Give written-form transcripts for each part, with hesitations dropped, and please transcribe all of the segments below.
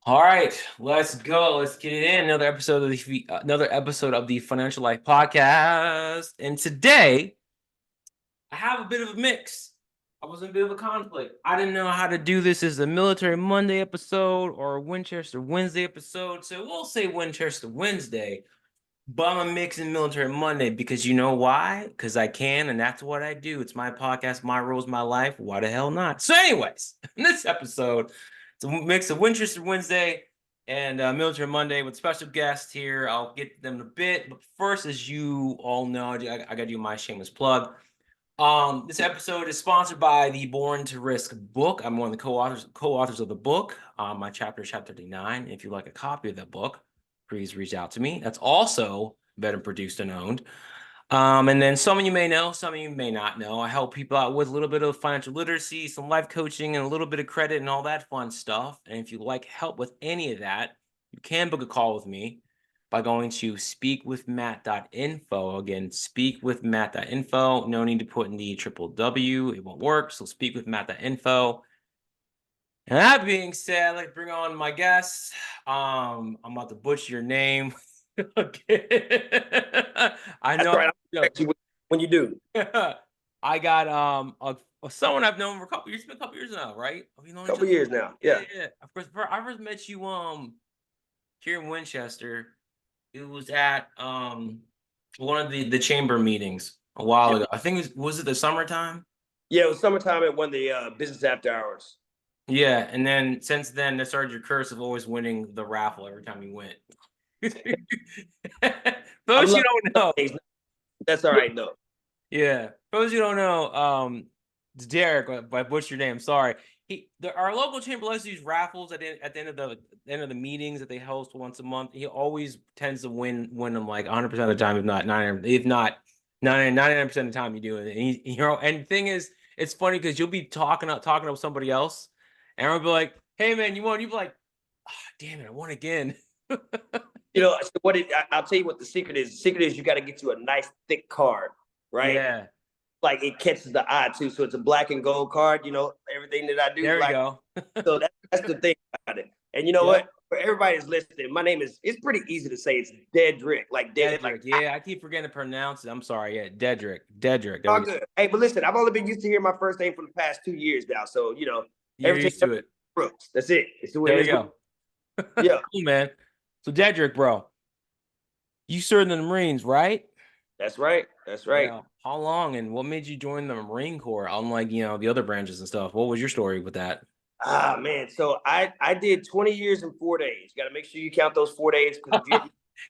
All right, let's go. Let's get it in. Another episode of the Financial Life Podcast. And today I have a bit of a mix. I was in a bit of a conflict. I didn't know how to do this as a Military Monday episode or a Winchester Wednesday episode. So we'll say Winchester Wednesday, but I'm a mix in Military Monday because you know why? Because I can, and that's what I do. It's my podcast, my rules, my life. Why the hell not? So, anyways, in this episode, it's a mix of Winchester Wednesday and Military Monday with special guests here. I'll get to them in a bit, but first, as you all know, I got to do my shameless plug. This episode is sponsored by the Born to Risk book. I'm one of the co-authors of the book. My chapter is chapter 39. If you'd like a copy of that book, please reach out to me. That's also been produced and owned. And then some of you may know, some of you may not know. I help people out with a little bit of financial literacy, some life coaching, and a little bit of credit and all that fun stuff. And if you'd like help with any of that, you can book a call with me by going to speakwithmatt.info. Again, speakwithmatt.info. No need to put in the triple W. It won't work. So speakwithmatt.info. And that being said, I'd like to bring on my guest. I'm about to butcher your name. Okay. I That's know. right. I'll correct you when you do. I got someone I've known for a couple years. It's been a couple years now, right? Have you known each Couple other? years now. Yeah, Yeah. yeah. Of course, I first met you here in Winchester. It was at one of the chamber meetings a while ago. I think was it the summertime? Yeah, it was summertime at one of the business after hours. Yeah, and then since then, that started your curse of always winning the raffle every time you went. I'm Those you lucky. don't know. That's all right though. Yeah, those you don't know, it's Derek, by butcher your name. Sorry. Our local chamber likes to use raffles at the end of the meetings that they host once a month. He always tends to win them like 100% of the time, if not 99% of the time you do it. And the thing is, it's funny because you'll be talking to somebody else, and I'll be like, "Hey man, you won?" You'll be like, oh, "Damn it, I won again." So I'll tell you what the secret is. The secret is you got to get you a nice thick card, right? Yeah, Like it catches the eye too. So it's a black and gold card. Everything that I do there you black. go. So that's the thing about it. And you know Yep. what? For everybody that's listening, my name it's pretty easy to say. It's Dedrick, like dead, Dedrick. like Yeah, I keep forgetting to pronounce it. I'm sorry. Yeah, Dedrick. Dedrick. There all we go. good. Hey, but listen, I've only been used to hearing my first name for the past 2 years now. So You're everything used to it. Brooks. That's it. It's the way There it you is. go. Yeah, Cool, man. So Dedrick, bro, you served in the Marines, right? that's right. That's right. Yeah. How long and what made you join the Marine Corps? Unlike, the other branches and stuff. What was your story with that? Ah man. So I did 20 years in 4 days. You got to make sure you count those 4 days because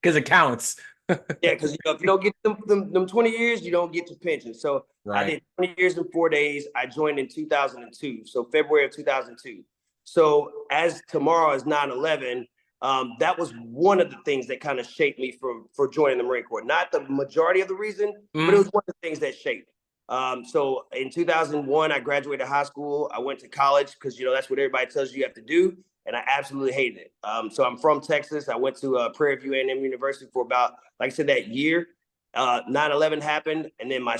Because it counts. because if you don't get them 20 years, you don't get your pension. So I Right. did 20 years in 4 days. I joined in 2002. So February of 2002. So as tomorrow is 9/11, that was one of the things that kind of shaped me for joining the Marine Corps. Not the majority of the reason, but it was one of the things that shaped. So in 2001, I graduated high school. I went to college because that's what everybody tells you have to do, and I absolutely hated it. So I'm from Texas. I went to Prairie View A&M University for about, like I said, that year. 9/11 happened, and then my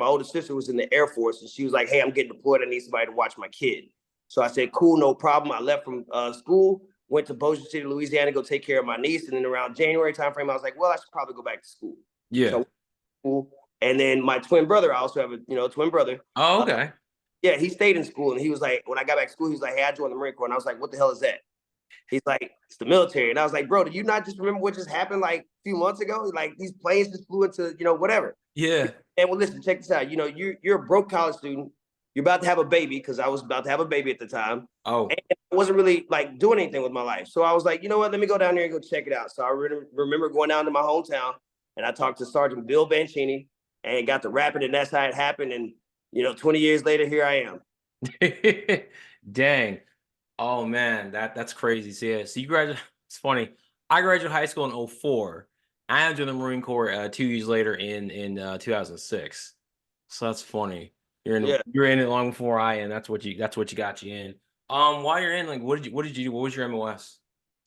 older sister, was in the Air Force, and she was like, "Hey, I'm getting deployed. I need somebody to watch my kid." So I said, "Cool, no problem." I left from school, went to Bossier City, Louisiana, to go take care of my niece, and then around January timeframe, I was like, "Well, I should probably go back to school." Yeah. So school. And then my twin brother, I also have a twin brother. Oh, okay. Yeah, he stayed in school, and he was like, when I got back to school, he was like, "Hey, I joined the Marine Corps," and I was like, "What the hell is that?" He's like, "It's the military," and I was like, "Bro, do you not just remember what just happened like a few months ago? Like these planes just flew into whatever." Yeah. And well, listen, check this out. You're a broke college student. You're about to have a baby because I was about to have a baby at the time. Oh. And I wasn't really like doing anything with my life. So I was like, you know what? Let me go down there and go check it out. So I remember going down to my hometown and I talked to Sergeant Bill Banchini and got to rapping, and that's how it happened. And 20 years later, here I am. Dang. Oh man, that's crazy. So yeah, so you graduate. It's funny. I graduated high school in 04. I entered the Marine Corps 2 years later in 2006. So that's funny. Yeah. You're in it long before I am. That's what you got you in. While you're in, like, what did you do? What was your MOS?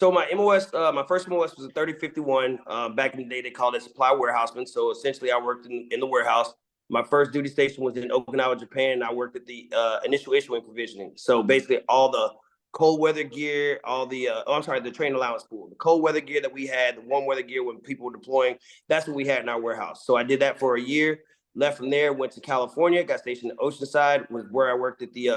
So my MOS, my first MOS was a 3051. Back in the day, they called it supply warehouseman. So essentially, I worked in the warehouse. My first duty station was in Okinawa, Japan, and I worked at the initial issuing provisioning. So basically, all the cold weather gear, all the the train allowance pool, the cold weather gear that we had, the warm weather gear when people were deploying. That's what we had in our warehouse. So I did that for a year. Left from there, went to California, got stationed in Oceanside, was where I worked at the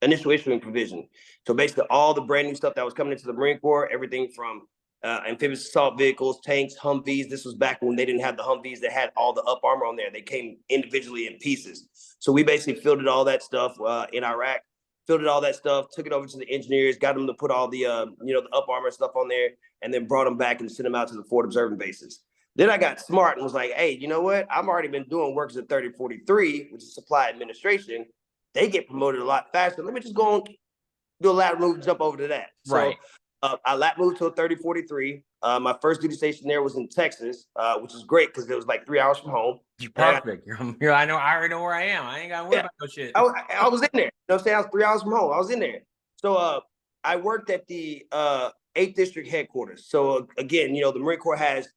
initial issuing provision. So basically, all the brand new stuff that was coming into the Marine Corps, everything from amphibious assault vehicles, tanks, Humvees. This was back when they didn't have the Humvees that had all the up armor on there. They came individually in pieces. So we basically fielded all that stuff in Iraq, fielded all that stuff, took it over to the engineers, got them to put all the the up armor stuff on there, and then brought them back and sent them out to the forward observing bases. Then I got smart and was like, hey, you know what? I've already been doing works at 3043, which is supply administration. They get promoted a lot faster. Let me just go and do a lat move, jump over to that. Right. So I lat moved to a 3043. My first duty station there was in Texas, which is great because it was like 3 hours from home. You perfect. I know. I already know where I am. I ain't got to worry about no shit. I was in there. You know what I'm saying? I was 3 hours from home. I was in there. So I worked at the 8th District headquarters. So again, the Marine Corps has,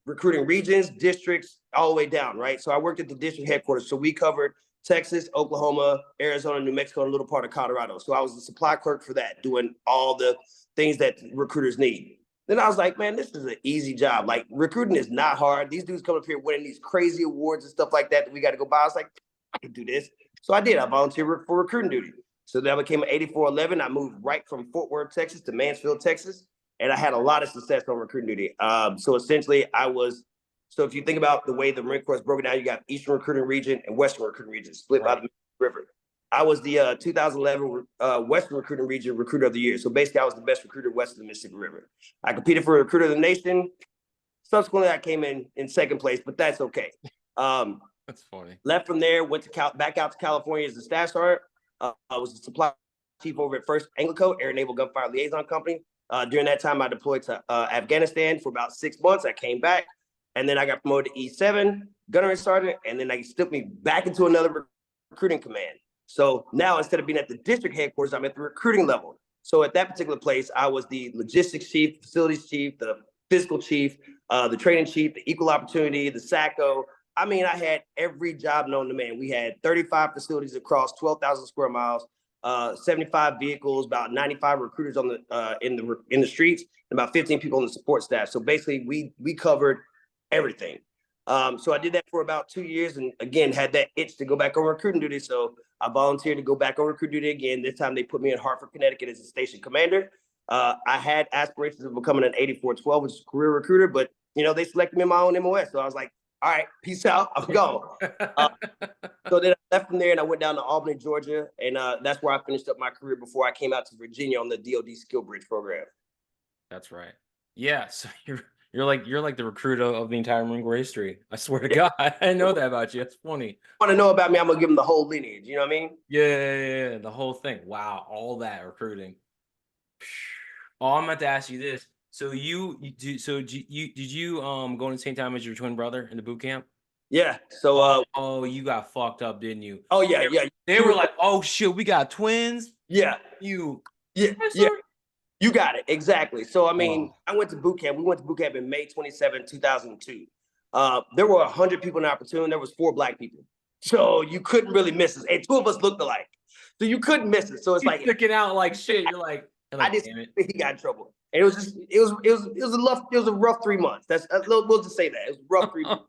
recruiting regions, districts, all the way down, right? So I worked at the district headquarters. So we covered Texas, Oklahoma, Arizona, New Mexico, and a little part of Colorado. So I was the supply clerk for that, doing all the things that recruiters need. Then I was like, man, this is an easy job. Like, recruiting is not hard. These dudes come up here winning these crazy awards and stuff like that we got to go by. I was like, I can do this. So I did. I volunteered for recruiting duty. So then I became an 8411. I moved right from Fort Worth, Texas to Mansfield, Texas. And I had a lot of success on recruiting duty. So essentially so if you think about the way the Marine Corps is broken down, you got Eastern Recruiting Region and Western Recruiting Region split by the Mississippi River. I was the 2011 Western Recruiting Region Recruiter of the Year. So basically, I was the best recruiter west of the Mississippi River. I competed for Recruiter of the Nation. Subsequently, I came in second place, but that's okay. That's funny. Left from there, went to back out to California as a staff sergeant. I was the supply chief over at First Anglico, Air Naval Gunfire Liaison Company. During that time, I deployed to Afghanistan for about 6 months. I came back, and then I got promoted to E7, gunnery sergeant, and then they stuck me back into another recruiting command. So now, instead of being at the district headquarters, I'm at the recruiting level. So at that particular place, I was the logistics chief, facilities chief, the physical chief, the training chief, the equal opportunity, the SACO. I mean, I had every job known to man. We had 35 facilities across 12,000 square miles. 75 vehicles, about 95 recruiters on the in the streets, and about 15 people on the support staff. So basically, we covered everything. So I did that for about 2 years, and again had that itch to go back on recruiting duty. So I volunteered to go back on recruiting duty again. This time they put me in Hartford, Connecticut as a station commander. I had aspirations of becoming an 8412, which is a career recruiter, but they selected me in my own MOS. So I was like, all right, peace out, I'm gone. So then I left from there and I went down to Albany, Georgia, and that's where I finished up my career before I came out to Virginia on the DOD SkillBridge program. That's right. Yeah, so you're like the recruiter of the entire Marine Corps history. I swear to God, I know that about you. That's funny. Want to know about me? I'm gonna give them the whole lineage. You know what I mean? Yeah, the whole thing. Wow, all that recruiting. Oh, I'm about to ask you this. So did you go in the same time as your twin brother in the boot camp? Yeah. So you got fucked up, didn't you? Oh yeah, yeah. They were like, oh shit, we got twins. Yeah. You got it. Exactly. So I mean, I went to boot camp. We went to boot camp in May 27, 2002. There were 100 people in our platoon. There was 4 black people. So you couldn't really miss us. And 2 of us looked alike. So you couldn't miss us. So it's like sticking out like shit. You're like I just he got in trouble. And it was a rough 3 months. We'll just say that. It was a rough 3 months.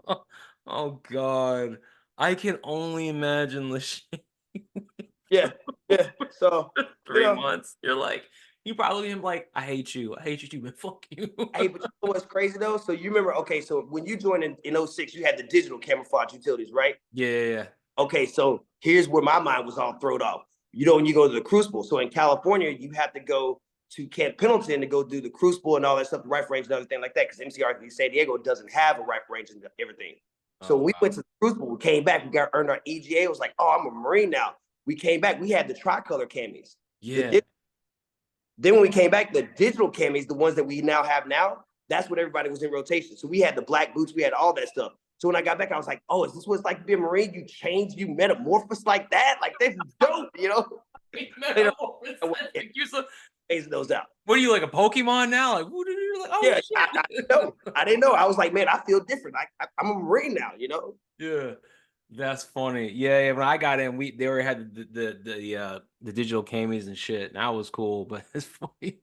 Oh God. I can only imagine the shit. Yeah. So 3 months. You're like, you probably been like, I hate you too, but fuck you. Hey, but you know what's crazy though? So you remember, okay, so when you joined in 06, you had the digital camouflage utilities, right? Yeah. Okay, so here's where my mind was all thrown off. When you go to the Crucible. So in California, you have to go to Camp Pendleton to go do the Crucible and all that stuff, the rifle range and everything like that, because MCRV San Diego doesn't have a rifle range and everything. So when we went to the Crucible, we came back, we earned our EGA. It was like, oh, I'm a Marine now. We came back, we had the tricolor camis. Yeah. Then when we came back, the digital camis, the ones that we now have now, that's what everybody was in rotation. So we had the black boots, we had all that stuff. So when I got back, I was like, oh, is this what it's like to be a Marine? You change, you metamorphose like that? Like, this is dope, Phasing those out. What are you, like a Pokemon now? Like, what are you like? Oh, yeah, shit. I didn't know. I was like, man, I feel different. I'm a Marine now, Yeah. That's funny. Yeah, yeah. When I got in, they already had the digital cameras and shit. And that was cool, but it's funny.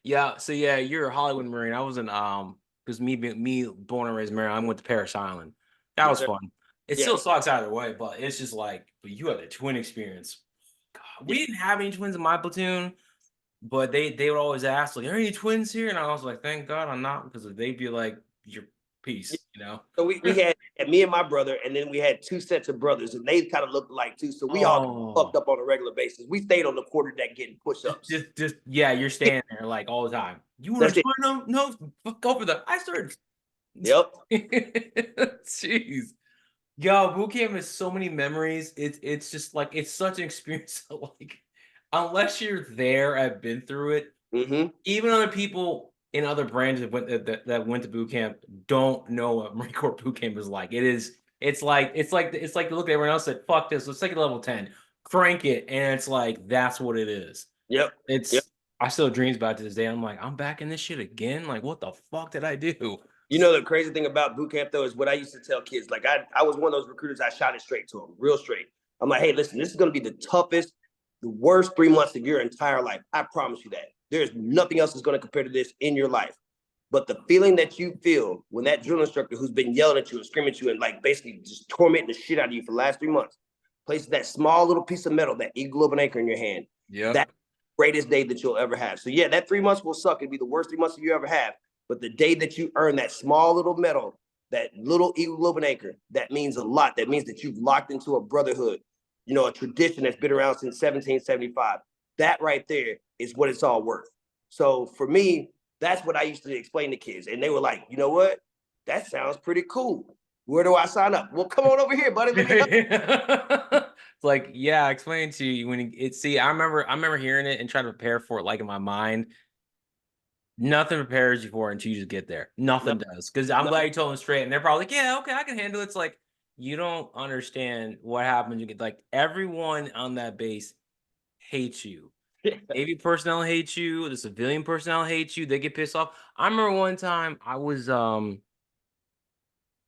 Yeah. So yeah, you're a Hollywood Marine. I was in because me born and raised Marine. I went to Paris Island. That Yes, was sir. fun. It Yeah. still sucks either way, but it's just like, but you had the twin experience. God, we Yeah. didn't have any twins in my platoon, but they would always ask, like, are any twins here? And I was like, thank God I'm not, because they'd be like, your Yeah. peace, you know? So we had and me and my brother, and then we had two sets of brothers, and they kind of looked alike too. So we all fucked Oh, up on a regular basis. We stayed on the quarter deck getting push-ups. just yeah, you're standing there like all the time. You want That's to it. join them? No, go for the I started. Yep. Jeez. Yo, boot camp has so many memories. It's just like it's such an experience. Like, unless you're there, I've been through it. Mm-hmm. Even other people in other branches that went to boot camp don't know what Marine Corps boot camp is like. It's like you look at everyone else and said, fuck this, let's take it to level 10, crank it, and it's like that's what it is. Yep. Yep. It's I still have dreams about it to this day. I'm like, I'm back in this shit again. Like, what the fuck did I do? You know, the crazy thing about boot camp though is what I used to tell kids. Like I was one of those recruiters. I shot it straight to them, real straight. I'm like, hey, listen, this is going to be the toughest, the worst 3 months of your entire life. I promise you that. There's nothing else that's going to compare to this in your life. But the feeling that you feel when that drill instructor who's been yelling at you and screaming at you and like basically just tormenting the shit out of you for the last 3 months places that small little piece of metal, that eagle globe and anchor in your hand. Yeah. That's the greatest day that you'll ever have. So yeah, that 3 months will suck. It'd be the worst 3 months you ever have. But the day that you earn that small little medal, that little eagle globe and anchor, that means a lot. That means that you've locked into a brotherhood, you know, a tradition that's been around since 1775. That right there is what it's all worth. So for me, that's what I used to explain to kids. And they were like, you know what? That sounds pretty cool. Where do I sign up? Well, come on over here, buddy. Let me help. It's like, yeah, explain to you when it see, I remember hearing it and trying to prepare for it like in my mind. Nothing prepares you for it until you just get there. Nothing No, does. Because I'm no. glad you told them straight. And they're probably like, yeah, okay, I can handle it. It's like, you don't understand what happens. You get like everyone on that base hates you. Navy personnel hate you. The civilian personnel hate you. They get pissed off. I remember one time I was what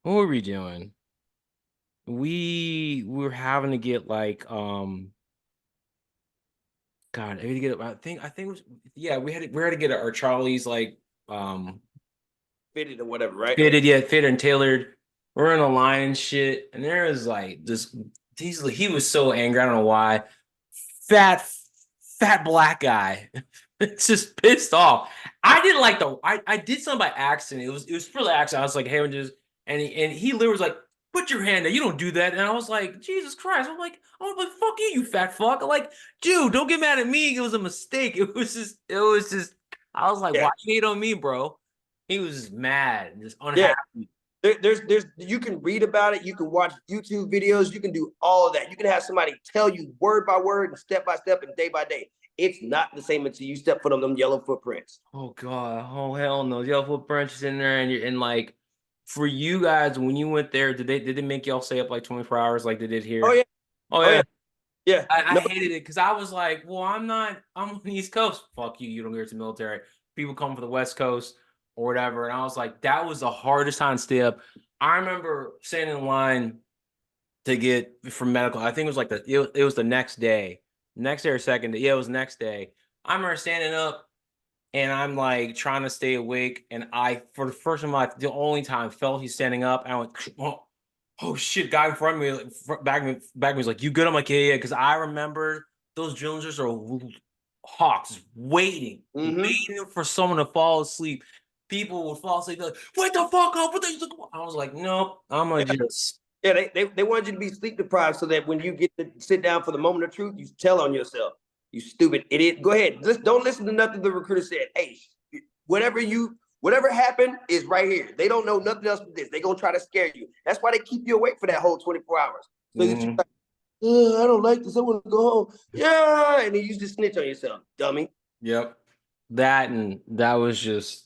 were we doing? We were having to get like God, I had to get I think it was yeah, we had to get our Charlies like Fitted or whatever, right? fitted and tailored. We're in a line and shit, and there is like this. He was so angry. I don't know why. Fat, fat black guy. It's just pissed off. I didn't like I did something by accident. It was really accident. I was like, hey, and he literally was like, put your hand there. You don't do that. And I was like, Jesus Christ. I was like, fuck you, you fat fuck. I'm like, dude, don't get mad at me. It was a mistake. It was just. I was like, Yeah. why you hate on me, bro? He was just mad and just Yeah. unhappy. There's you can read about it, you can watch YouTube videos, you can do all of that. You can have somebody tell you word by word and step by step and day by day. It's not the same until you step foot on them yellow footprints. Oh God, oh hell no. Yellow footprints in there, and like for you guys, when you went there, did they make y'all stay up like 24 hours like they did Oh here? yeah, Oh oh yeah. yeah, yeah. I No, hated it because I was like, well, I'm on the East Coast. Fuck you, you don't get to the military. People come from the West Coast or whatever. And I was like, that was the hardest time to stay up. I remember standing in line to get for medical. I think it was like it was the next day or second day. Yeah, it was next day. I remember standing up and I'm like trying to stay awake. And I, for the first time in my life, the only time felt he's standing up. And I went, oh shit, guy in front of me, back me was like, you good? I'm like, yeah. Because I remember those drillers are hawks mm-hmm. waiting for someone to fall asleep. People would fall asleep, like, wake the fuck up. I was like, nope, I'm gonna Yeah, just yeah. They wanted you to be sleep deprived so that when you get to sit down for the moment of truth, you tell on yourself. You stupid idiot. Go ahead. Just don't listen to nothing the recruiter said. Hey, whatever happened is right here. They don't know nothing else but this. They gonna try to scare you. That's why they keep you awake for that whole 24 hours. So that you like, I don't like this. I want to go home. Yeah, and then you just snitch on yourself, dummy. Yep. That was just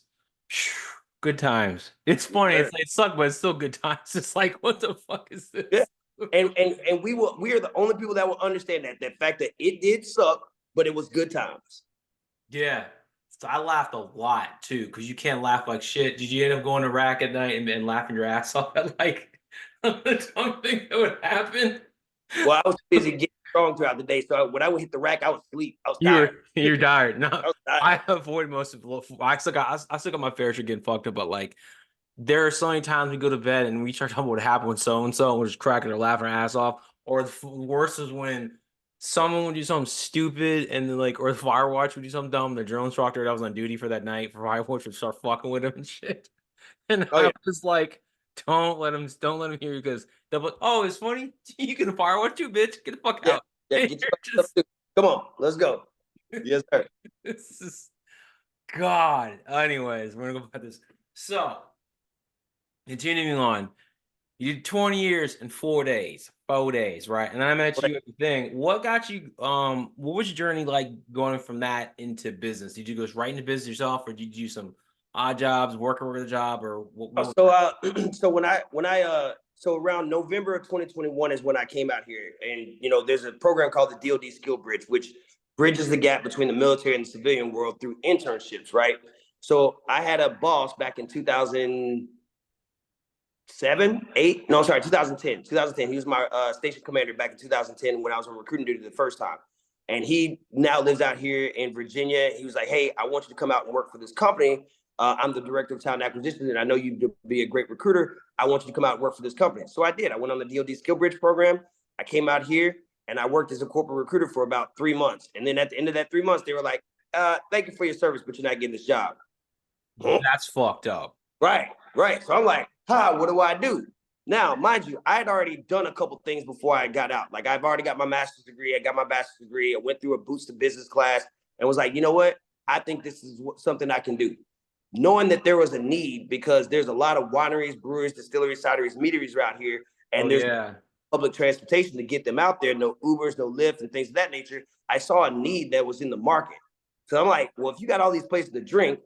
good times. It's funny. It sucked, but it's still good times. It's like, what the fuck is this? Yeah. And we are the only people that will understand that fact that it did suck, but it was good times. Yeah. So I laughed a lot too, because you can't laugh like shit. Did you end up going to rack at night and laughing your ass off at like the dumb thing that would happen. Well, I was busy getting strong throughout the day. So when I would hit the rack, I would sleep. I was You're tired. you're tired. No, I was tired. I avoid most of. I still got my fair share getting fucked up, but like there are so many times we go to bed and we start talking about what happened with so and so, and we're just cracking or laughing our ass off. Or the worst is when someone would do something stupid and then like, or the Firewatch would do something dumb. The drone instructor that was on duty for that night for Firewatch would start fucking with him and shit. And Oh I yeah, was like, don't let him hear you because they'll be like, oh, it's funny. You can Firewatch too, bitch. Get the fuck yeah, out. yeah. And Get you're your stuff just too. Come on, let's go. Yes, sir. this is God. Anyways, we're gonna go about this. So continuing on. You did 20 years in 4 days, 4 days, right? And then I met Right. you at the thing. What got you, what was your journey like going from that into business? Did you go right into business yourself or did you do some odd jobs, work a job, or what was So that? so so around November of 2021 is when I came out here, and there's a program called the DOD SkillBridge, which bridges the gap between the military and the civilian world through internships, right? So I had a boss back in 2007, 8, no, sorry, 2010. 2010. He was my station commander back in 2010 when I was on recruiting duty the first time. And he now lives out here in Virginia. He was like, hey, I want you to come out and work for this company. I'm the director of talent acquisition, and I know you'd be a great recruiter. I want you to come out and work for this company. So I did. I went on the DOD SkillBridge program. I came out here and I worked as a corporate recruiter for about 3 months. And then at the end of that 3 months, they were like, thank you for your service, but you're not getting this job. Huh? That's fucked up. Right, right. So I'm like, what do I do? Now, mind you, I had already done a couple things before I got out. Like I've already got my master's degree. I got my bachelor's degree. I went through a boost to business class and was like, you know what? I think this is something I can do. Knowing that there was a need because there's a lot of wineries, breweries, distilleries, cideries, meaderies around here, Oh, and there's yeah. public transportation to get them out there, no Ubers, no Lyft, and things of that nature. I saw a need that was in the market. So I'm like, well, if you got all these places to drink,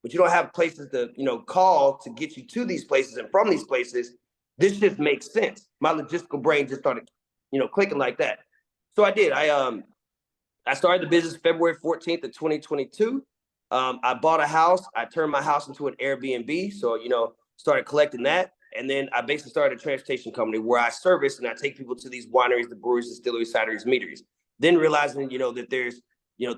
but you don't have places to, call to get you to these places and from these places, this just makes sense. My logistical brain just started, clicking like that. So I did. I started the business February 14th of 2022. I bought a house. I turned my house into an Airbnb. So, started collecting that. And then I basically started a transportation company where I service and I take people to these wineries, the breweries, distilleries, cideries, meaderies. Then realizing, that there's,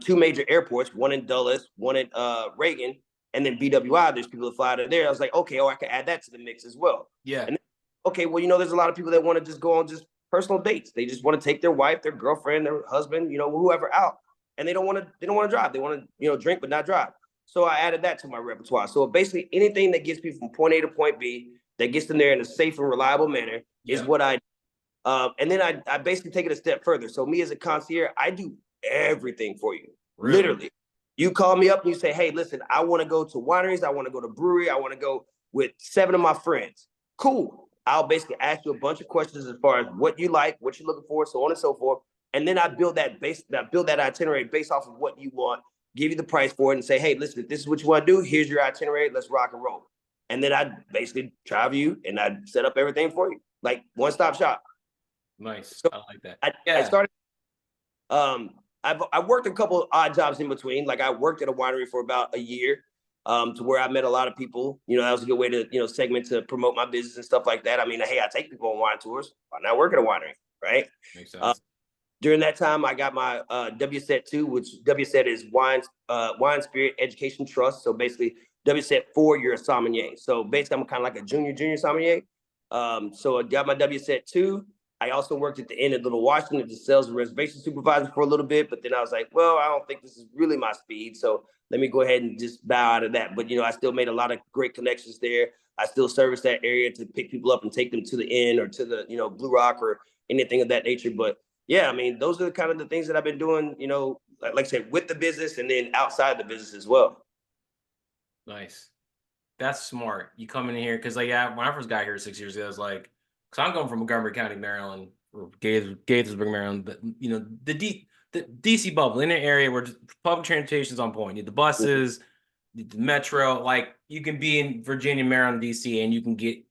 two major airports, one in Dulles, one in Reagan, and then BWI, there's people that fly out of there. I was like, okay, I can add that to the mix as well. Yeah. And then, okay, well, there's a lot of people that want to just go on just personal dates. They just want to take their wife, their girlfriend, their husband, whoever out. And they don't want to drive. They want to, drink, but not drive. So I added that to my repertoire. So basically anything that gets people from point A to point B, that gets them there in a safe and reliable manner is what I do. And then I basically take it a step further. So me as a concierge, I do everything for you. Really? Literally. You call me up and you say, hey, listen, I want to go to wineries. I want to go to brewery. I want to go with 7 of my friends. Cool. I'll basically ask you a bunch of questions as far as what you like, what you're looking for, so on and so forth. And then I build that itinerary based off of what you want, give you the price for it and say, hey, listen, if this is what you want to do, here's your itinerary. Let's rock and roll. And then I basically travel you and I set up everything for you. Like one-stop shop. Nice. So I like that. I started, I worked a couple of odd jobs in between. Like I worked at a winery for about a year, to where I met a lot of people. That was a good way to, segment to promote my business and stuff like that. I mean, hey, I take people on wine tours. Why not work at a winery, right? Makes sense. During that time, I got my WSET 2, which WSET is Wine Spirit Education Trust. So basically, WSET 4, you're a sommelier. So basically, I'm kind of like a junior sommelier. So I got my WSET 2. I also worked at the Inn in Little Washington as a sales and reservation supervisor for a little bit, but then I was like, well, I don't think this is really my speed. So let me go ahead and just bow out of that. But, I still made a lot of great connections there. I still service that area to pick people up and take them to the Inn or to the, Blue Rock or anything of that nature. But yeah, I mean, those are kind of the things that I've been doing, like I said, with the business and then outside the business as well. Nice. That's smart. You come in here because, like, yeah, when I first got here 6 years ago, I was like, because I'm going from Montgomery County, Maryland, or Gaithersburg, Maryland, but the DC bubble in an area where public transportation is on point. You have the buses, the metro, like you can be in Virginia, Maryland, DC, and you can get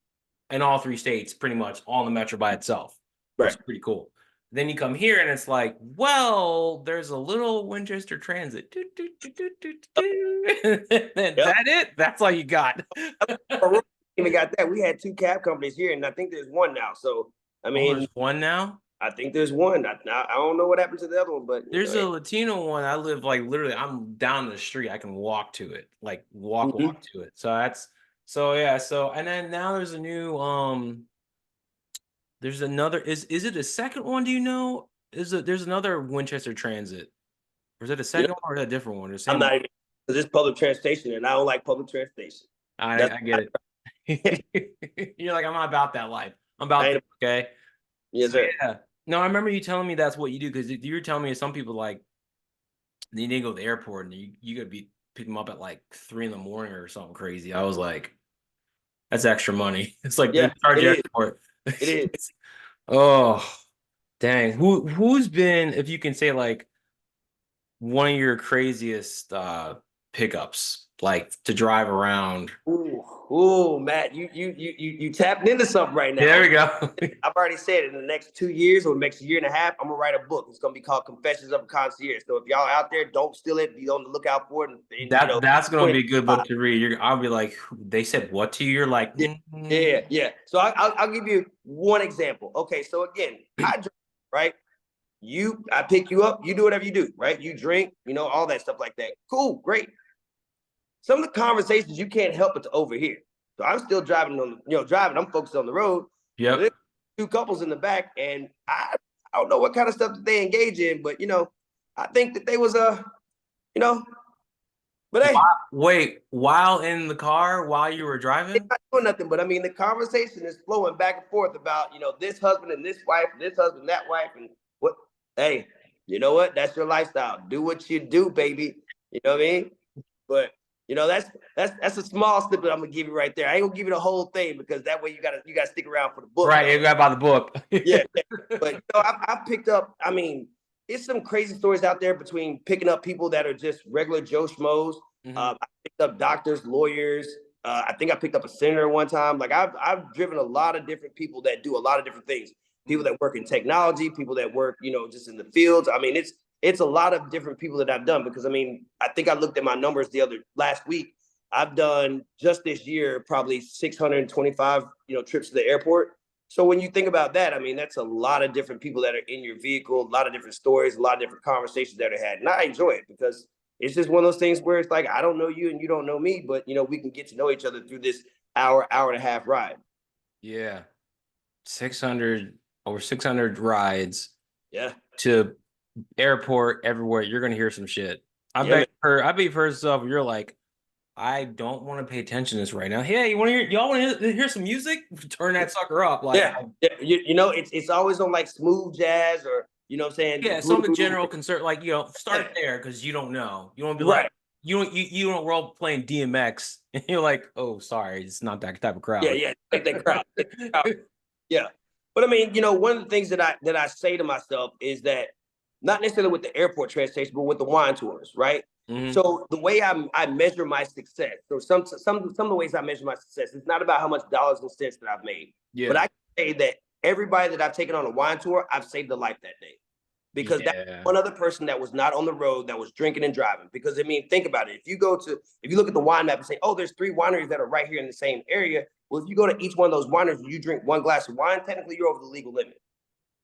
in all 3 states pretty much on the metro by itself. That's Right. pretty cool. Then you come here and it's like, well, there's a little Winchester Transit. Is Yep. that it? That's all you got. even got that. We had 2 cab companies here, and I think there's one now. So I Oh, mean, there's one now. I think there's one. I don't know what happened to the other one, but There's a Latino one. I live like literally. I'm down the street. I can walk to it, like walk to it. So that's yeah. So and then now there's a new There's another. Is it a second one? Do you know? There's another Winchester Transit? Or is it a you know, second one or is it a different one? The I'm same. not even because it's public transportation, and I don't like public transportation. I get it. You're like, I'm not about that life. I'm about this, okay. Yes, So, sir. yeah. No, I remember you telling me that's what you do because you were telling me some people like they need to go to the airport and you could be pick them up at like 3 in the morning or something crazy. I was like, that's extra money. It's like Yeah, they charge it you is. extra. It is. Oh, dang. Who's been, if you can say like one of your craziest pickups, like to drive around? Ooh, Matt, you tapped into something right now. Yeah, there we go. I've already said in the next 2 years or the next year and a half, I'm gonna write a book. It's gonna be called Confessions of a Concierge. So if y'all out there, don't steal it. Be on the lookout for it. And That's gonna be a good book to read. I'll be like, they said what to you? You're like, yeah. So I'll give you one example. Okay, so again, I drink, right? I pick you up. You do whatever you do, right? You drink, all that stuff like that. Cool, great. Some of the conversations you can't help but to overhear. So I'm still driving driving. I'm focused on the road. Yep. There's 2 couples in the back, and I don't know what kind of stuff that they engage in, but I think that they was but hey, wait, while in the car, while you were driving? not doing nothing. But I mean, the conversation is flowing back and forth about this husband and this wife, this husband, that wife, and what. Hey, you know what? That's your lifestyle. Do what you do, baby. You know what I mean? But that's a small snippet I'm gonna give you right there. I ain't gonna give you the whole thing because that way you gotta stick around for the book. Right, you got by the book. Yeah. But I've picked up. I mean, it's some crazy stories out there between picking up people that are just regular Joe schmoes. I picked up doctors, lawyers. I think I picked up a senator one time. Like I've driven a lot of different people that do a lot of different things. People that work in technology, people that work, just in the fields. I mean, it's a lot of different people that I've done because I mean, I think I looked at my numbers last week. I've done just this year probably 625, trips to the airport. So when you think about that, I mean, that's a lot of different people that are in your vehicle, a lot of different stories, a lot of different conversations that are had. And I enjoy it because it's just one of those things where it's like, I don't know you and you don't know me, but we can get to know each other through this hour and a half ride. Yeah. 600 rides. Yeah. To airport everywhere. You're gonna hear some shit. I Yeah, bet you've heard stuff. You're like, I don't want to pay attention to this right now. Hey, y'all want to hear some music? Turn that sucker up. Like, yeah. It's always on like smooth jazz or what I'm saying. Yeah, some general concern. Like, start there because you don't know. You won't be like, you don't roll playing DMX and you're like, oh, sorry, it's not that type of crowd. Yeah, like that crowd. Yeah. But I mean, one of the things that I say to myself is that not necessarily with the airport transportation, but with the wine tours, right? So the way I measure my success, so some of the ways I measure my success, it's not about how much dollars and cents that I've made. Yeah. But I can say that everybody that I've taken on a wine tour, I've saved a life that day. Because that's one other person that was not on the road that was drinking and driving. Because I mean, think about it. If you look at the wine map and say, oh, there's 3 wineries that are right here in the same area. Well, if you go to each one of those wineries and you drink 1 glass of wine, technically you're over the legal limit.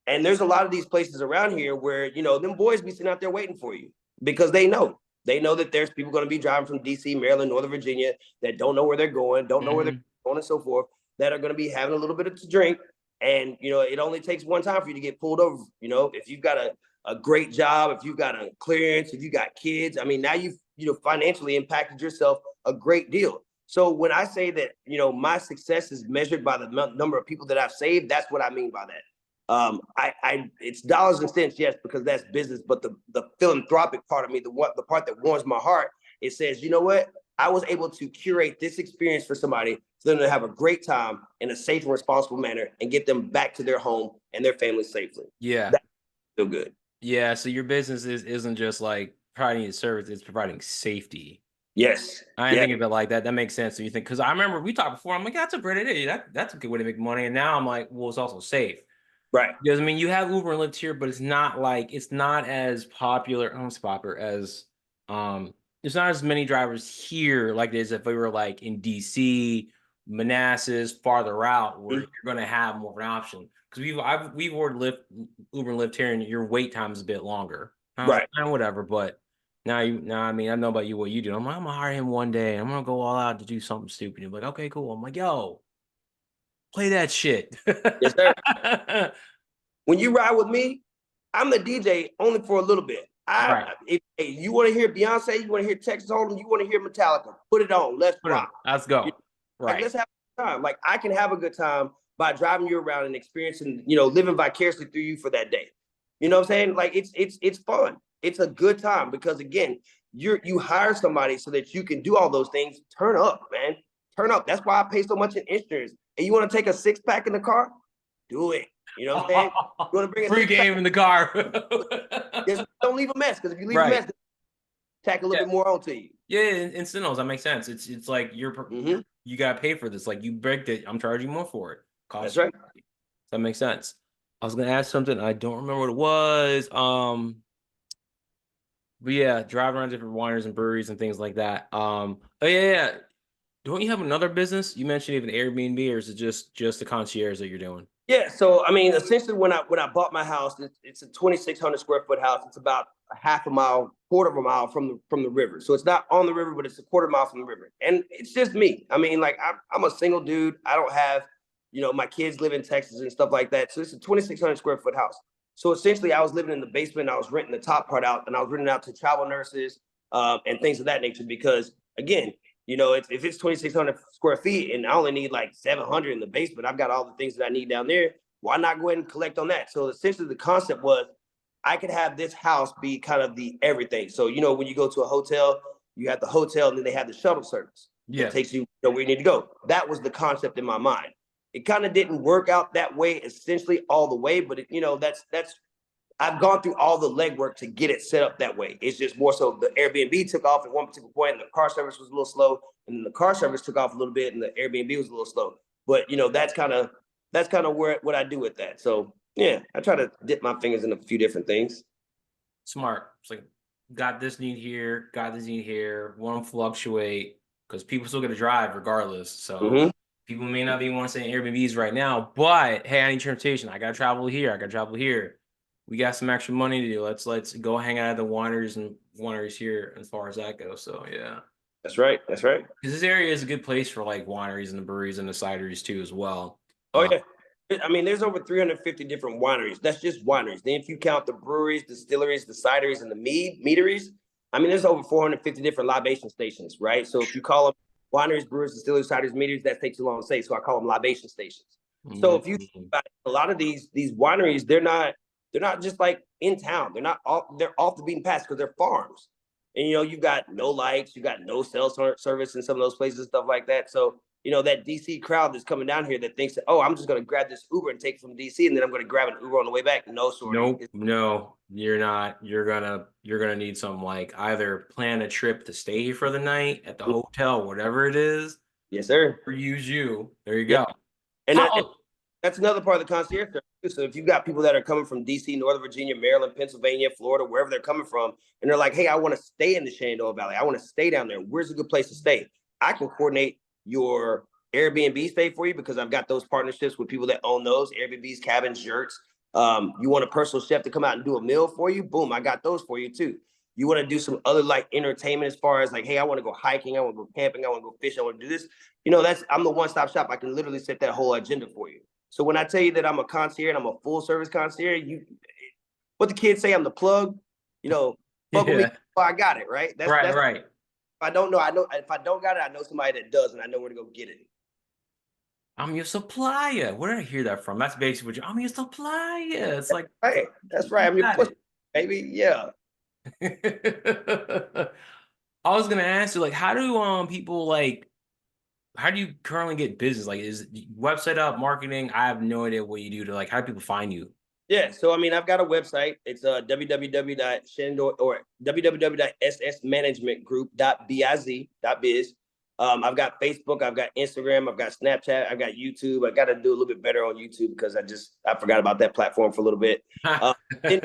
And there's a lot of these places around here where, them boys be sitting out there waiting for you because they know that there's people going to be driving from DC, Maryland, Northern Virginia that don't know where they're going, don't know where they're going and so forth, that are going to be having a little bit to drink. And, it only takes one time for you to get pulled over. If you've got a great job, if you've got a clearance, if you got kids, I mean, now you've, financially impacted yourself a great deal. So when I say that, my success is measured by the number of people that I've saved, that's what I mean by that. It's dollars and cents, yes, because that's business. But the philanthropic part of me, the part that warms my heart, it says, you know what? I was able to curate this experience for somebody for them to have a great time in a safe and responsible manner and get them back to their home and their family safely. Yeah. That's so good. Yeah. So your business isn't just like providing a service, it's providing safety. Yes. I didn't think of it like that. That makes sense. So you think, because I remember we talked before, I'm like, that's a great idea. That's a good way to make money. And now I'm like, well, it's also safe. Right. Because I mean, you have Uber and Lyft here, but it's not as popular. It's popular as there's not as many drivers here like it is if we were like in DC Manassas, farther out, where Mhm. you're going to have more of an option. Because we've ordered Uber and Lyft here, and your wait time is a bit longer. And I was Right. like, whatever. But now, I mean, I know about you, what you do. I'm like, I'm gonna hire him one day. I'm gonna go all out to do something stupid. You're like, okay, cool. I'm like, yo, play that shit. Yes, sir. When you ride with me, I'm the DJ only for a little bit. Right. If you want to hear Beyonce, you want to hear Texas Hold'em, you want to hear Metallica, put it on. Let's rock. Let's You- go. Like, Right. let's have a good time. Like, I can have a good time by driving you around and experiencing, you know, living vicariously through you for that day. You know what I'm saying? Like, it's fun. It's a good time because, again, you hire somebody so that you can do all those things. Turn up, man. Turn up. That's why I pay so much in insurance. And you want to take a 6-pack in the car? Do it. You know what I'm saying? You want to bring a Free 6-pack? game in the car. Just don't leave a mess, because if you leave a Right. mess, tack a little Yeah. bit more onto you. Yeah, incidentals, that makes sense. It's like Mhm. you gotta pay for this. Like, you break it, I'm charging more for it. That's Cost right. that makes sense. I was gonna ask something, I don't remember what it was. But yeah, driving around different wineries and breweries and things like that. Oh yeah. Don't you have another business? You mentioned even Airbnb, or is it just the concierge that you're doing? Yeah. So I mean, essentially, when I bought my house, it's a 2,600 square foot house. It's about a half a mile, quarter of a mile from the river. So it's not on the river, but it's a quarter mile from the river. And it's just me. I mean, like, I'm a single dude. I don't have, you know, my kids live in Texas and stuff like that. So it's a 2,600 square foot house. So essentially, I was living in the basement. I was renting the top part out, and I was renting out to travel nurses and things of that nature. Because, again, you know, if it's 2,600 square feet and I only need like 700 in the basement, I've got all the things that I need down there. Why not go ahead and collect on that? So essentially, the concept was I could have this house be kind of the everything. So, you know, when you go to a hotel, you have the hotel, and then they have the shuttle service Yeah. that takes you, where you need to go. That was the concept in my mind. It kind of didn't work out that way, essentially all the way, but you know, that's I've gone through all the legwork to get it set up that way. It's just more so the Airbnb took off at one particular point, and the car service was a little slow, and then the car service took off a little bit, and the Airbnb was a little slow. But you know, that's kind of where what I do with that. So yeah, I try to dip my fingers in a few different things. Smart. It's like, got this need here, got this need here, want to fluctuate, because people still got to drive regardless. So Mm-hmm. people may not be wanting to say Airbnbs right now, but hey, I need transportation. I gotta travel here. I gotta travel here. We got some extra money to do. Let's go hang out at the wineries here as far as that goes. So yeah. That's right. That's right. Because this area is a good place for like wineries and the breweries and the cideries too as well. Oh yeah. I mean, there's over 350 different wineries. That's just wineries. Then if you count the breweries, distilleries, the cideries, and the meaderies, I mean, there's over 450 different libation stations, right? So if you call them wineries, brewers, distilleries, cideries, meaderies, that takes too long to say. So I call them libation stations. So if you think about it, a lot of these wineries, they're not just like in town. They're off the beaten path because they're farms. And you know, you got no lights, you got no cell service in some of those places, stuff like that. So you know, that DC crowd that's coming down here that thinks that, oh, I'm just going to grab this Uber and take it from DC, and then I'm going to grab an Uber on the way back. No, sorry. Nope, no, you're not. You're gonna need some, like, either plan a trip to stay here for the night at the hotel, whatever it is, Yes, sir. or use you. There you Yeah. go. And that's another part of the concierge service. So if you've got people that are coming from DC, Northern Virginia, Maryland, Pennsylvania, Florida, wherever they're coming from, and they're like, hey, I want to stay in the Shenandoah Valley. I want to stay down there. Where's a good place to stay? I can coordinate your Airbnb stay for you because I've got those partnerships with people that own those Airbnbs, cabins, yurts. You want a personal chef to come out and do a meal for you? Boom, I got those for you too. You want to do some other like entertainment as far as like, hey, I want to go hiking, I want to go camping, I want to go fishing, I want to do this. You know, I'm the one-stop shop. I can literally set that whole agenda for you. So when I tell you that I'm a concierge and I'm a full service concierge, what the kids say, I'm the plug, you know, fuck with me, I got it, right? That's right. If I don't know, I know. If I don't got it, I know somebody that does, and I know where to go get it. I'm your supplier. Where did I hear that from? That's basically what I'm your supplier. It's like, Right. That's right. I'm your pussy, baby. Yeah. I was gonna ask you, like, how do people like, how do you currently get business? Like, is website up, marketing? I have no idea what you do to, like, how do people find you? Yeah. So I mean, I've got a website. It's www.shenandoah or www.ssmanagementgroup.biz. I've got Facebook, I've got Instagram, I've got Snapchat, I've got YouTube. I got to do a little bit better on YouTube because I forgot about that platform for a little bit. Then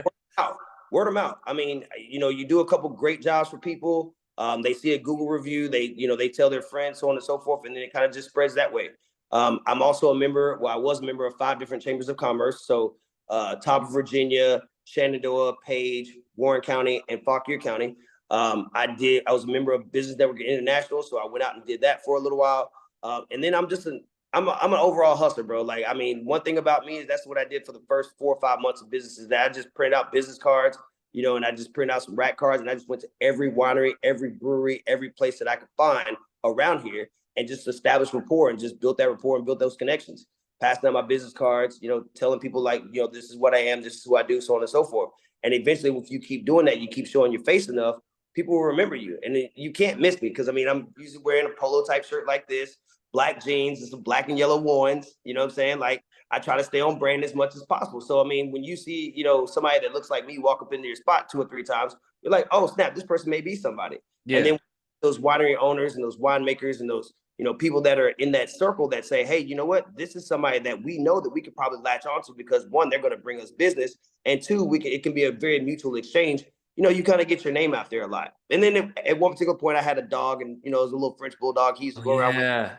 word of mouth. I mean, you know, you do a couple great jobs for people. They see a Google review, they tell their friends, so on and so forth, and then it kind of just spreads that way. I'm also a member. Well, I was a member of 5 different chambers of commerce. So top of Virginia, Shenandoah, Page, Warren County, and Fauquier County. I was a member of Business Network International, so I went out and did that for a little while. And then I'm an overall hustler, bro. Like, I mean, one thing about me is that's what I did for the first 4 or 5 months of business, is that I just printed out business cards, and I just printed out some rack cards, and I just went to every winery, every brewery, every place that I could find around here, and just established rapport and just built that rapport and built those connections. Passing out my business cards, telling people like, this is what I am, this is who I do, so on and so forth. And eventually, if you keep doing that, you keep showing your face enough, people will remember you. And you can't miss me, because I mean, I'm usually wearing a polo type shirt like this, black jeans, and some black and yellow ones. You know what I'm saying? Like, I try to stay on brand as much as possible. So, I mean, when you see, somebody that looks like me walk up into your spot 2 or 3 times, you're like, oh, snap, this person may be somebody. Yeah. And then those winery owners and those winemakers and those, people that are in that circle that say, hey, you know what, this is somebody that we know that we could probably latch onto, because 1, they're going to bring us business, and 2, it can be a very mutual exchange. You kind of get your name out there a lot. And then at one particular point, I had a dog, and it was a little French bulldog. He used to go around with.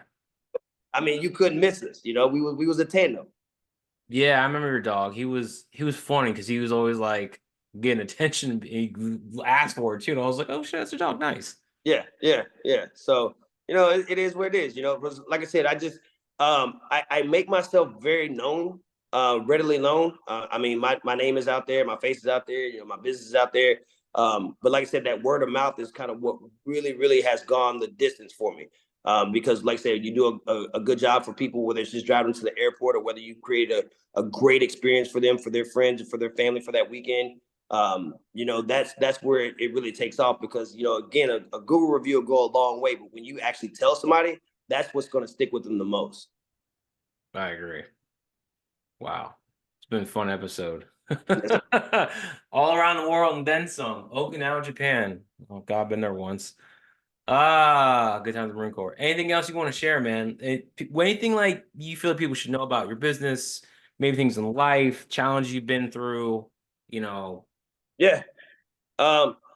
I mean, you couldn't miss us. We was a tandem. Yeah, I remember your dog. He was funny because he was always like getting attention. He asked for it too. And I was like, oh shit, that's your dog. Nice. Yeah. So, it is what it is. Because like I said, I just I make myself very known, readily known. I mean, my name is out there, my face is out there, my business is out there. But like I said, that word of mouth is kind of what really, really has gone the distance for me. Because like I said, you do a good job for people, whether it's just driving to the airport or whether you create a great experience for them, for their friends, and for their family for that weekend. That's where it really takes off, because, again, a Google review will go a long way, but when you actually tell somebody, that's what's going to stick with them the most. I agree. Wow. It's been a fun episode. All around the world and then some. Okinawa, Japan. Oh God, I've been there once. Good time at the Marine Corps. Anything else you want to share, man? Anything like you feel people should know about your business, maybe things in life, challenges you've been through, Yeah.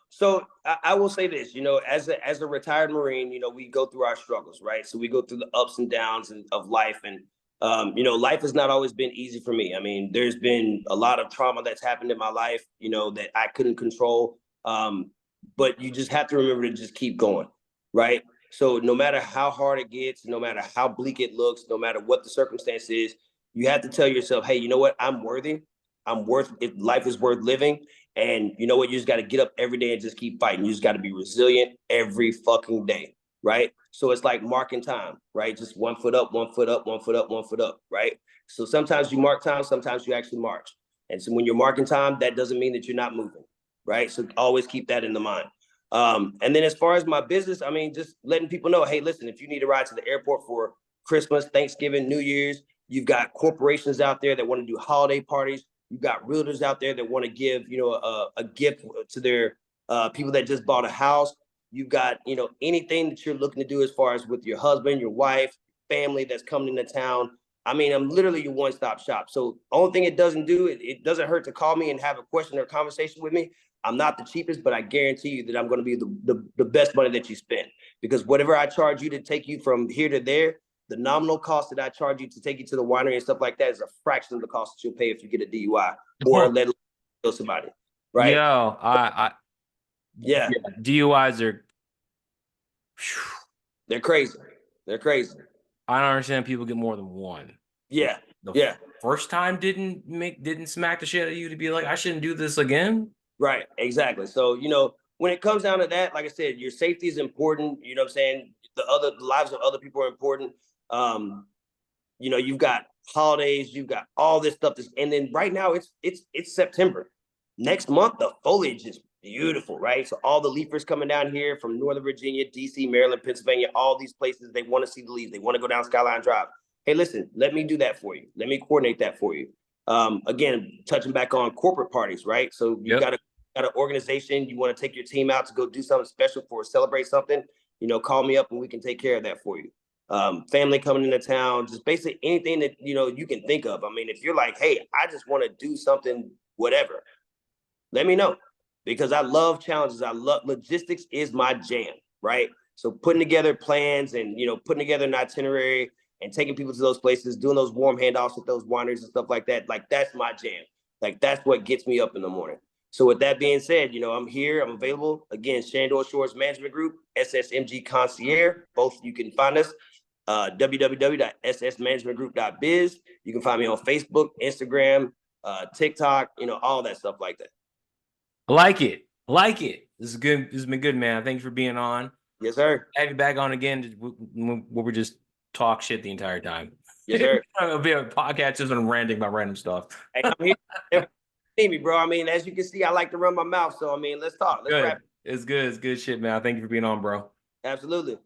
So I will say this, as a retired Marine, we go through our struggles, right? So we go through the ups and downs of life, and life has not always been easy for me. I mean, there's been a lot of trauma that's happened in my life, that I couldn't control. But you just have to remember to just keep going, right? So no matter how hard it gets, no matter how bleak it looks, no matter what the circumstance is, you have to tell yourself, hey, you know what? I'm worthy. I'm worth it. Life is worth living. And you know what? You just got to get up every day and just keep fighting. You just got to be resilient every fucking day, right? So it's like marking time, right? Just 1 foot up, 1 foot up, 1 foot up, 1 foot up, right? So sometimes you mark time, sometimes you actually march. And so when you're marking time, that doesn't mean that you're not moving, right? So always keep that in the mind. And then as far as my business, I mean, just letting people know, hey, listen, if you need to ride to the airport for Christmas, Thanksgiving, New Year's, you've got corporations out there that want to do holiday parties. You've got realtors out there that want to give, a gift to their people that just bought a house. You've got, anything that you're looking to do as far as with your husband, your wife, family that's coming into town. I mean, I'm literally your one-stop shop. So only thing it doesn't do, it doesn't hurt to call me and have a question or a conversation with me. I'm not the cheapest, but I guarantee you that I'm going to be the best money that you spend, because whatever I charge you to take you from here to there, the nominal cost that I charge you to take you to the winery and stuff like that is a fraction of the cost that you'll pay if you get a DUI or let kill somebody, right? Yeah, DUIs are. They're crazy. They're crazy. I don't understand people get more than one. Yeah. First time didn't smack the shit out of you to be like, I shouldn't do this again. Right. Exactly. So, when it comes down to that, like I said, your safety is important. You know what I'm saying? The lives of other people are important. You've got holidays, you've got all this stuff. And then right now it's September. Next month, the foliage is beautiful, right? So all the leafers coming down here from Northern Virginia, DC, Maryland, Pennsylvania, all these places, they want to see the leaves. They want to go down Skyline Drive. Hey, listen, let me do that for you. Let me coordinate that for you. Again, touching back on corporate parties, right? So you got an organization, you want to take your team out to go do something special celebrate something, call me up and we can take care of that for you. Family coming into town, just basically anything that, you can think of. I mean, if you're like, hey, I just want to do something, whatever, let me know. because I love challenges. I love logistics is my jam, right? So putting together plans and, putting together an itinerary and taking people to those places, doing those warm handoffs with those wineries and stuff like that. Like, that's my jam. Like, that's what gets me up in the morning. So with that being said, I'm here, I'm available. Again, Shenandoah Shores Management Group, SSMG Concierge. Both you can find us, www.ssmanagementgroup.biz. You can find me on Facebook, Instagram, TikTok, all that stuff like that. I like it. I like it. This is good. This has been good, man. Thanks for being on. Yes, sir. Have you back on again. We're just talk shit the entire time. Yes, sir. It'll be a podcast just on ranting about random stuff. Hey, I'm here. See me, bro. I mean, as you can see, I like to run my mouth. So, I mean, let's talk. Let's wrap. It's good. It's good shit, man. Thank you for being on, bro. Absolutely.